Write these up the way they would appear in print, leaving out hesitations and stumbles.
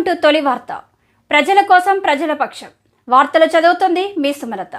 Welcome to తొలి వార్త. ప్రజల కోసం ప్రజల పక్షం. వార్తలు చదువుతుంది మీ సుమలత.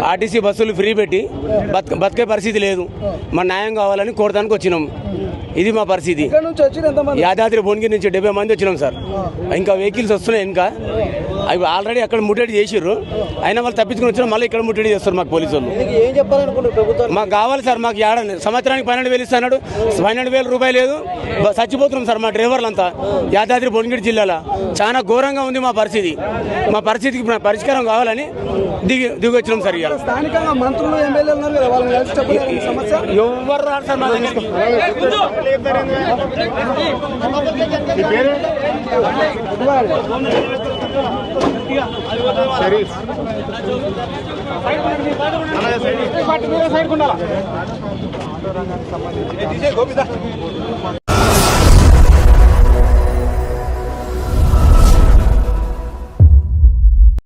ఆర్టీసీ బస్సులు ఫ్రీ పెట్టి బతికే పరిస్థితి లేదు. మన న్యాయం కావాలని కోరడానికి వచ్చినాం. ఇది మా పరిస్థితి. యాదాద్రి భువనగిరి నుంచి 70 మంది వచ్చినాం సార్. ఇంకా వెహికల్స్ వస్తున్నాయి. ఇంకా అవి ఆల్రెడీ అక్కడ ముట్టడి చేసిర్రు. అయినా వాళ్ళు తప్పించుకుని వచ్చినా మళ్ళీ ఇక్కడ ముట్టడి చేస్తారు మాకు పోలీసు వాళ్ళు. మాకు కావాలి సార్. మాకు సంవత్సరానికి 12,000 ఇస్తున్నాడు. 12,000 రూపాయలు లేదు. చచ్చిపోతున్నాం సార్ మా డ్రైవర్లంతా. యాదాద్రి భువనగిరి జిల్లాలో చాలా ఘోరంగా ఉంది మా పరిస్థితి. మా పరిస్థితికి పరిష్కారం కావాలని దిగి వచ్చినాం సార్. ఇవాళ మంత్రులు ఎమ్మెల్యేలు ఎవరు రాదు సార్ మా దగ్గర. సైడ్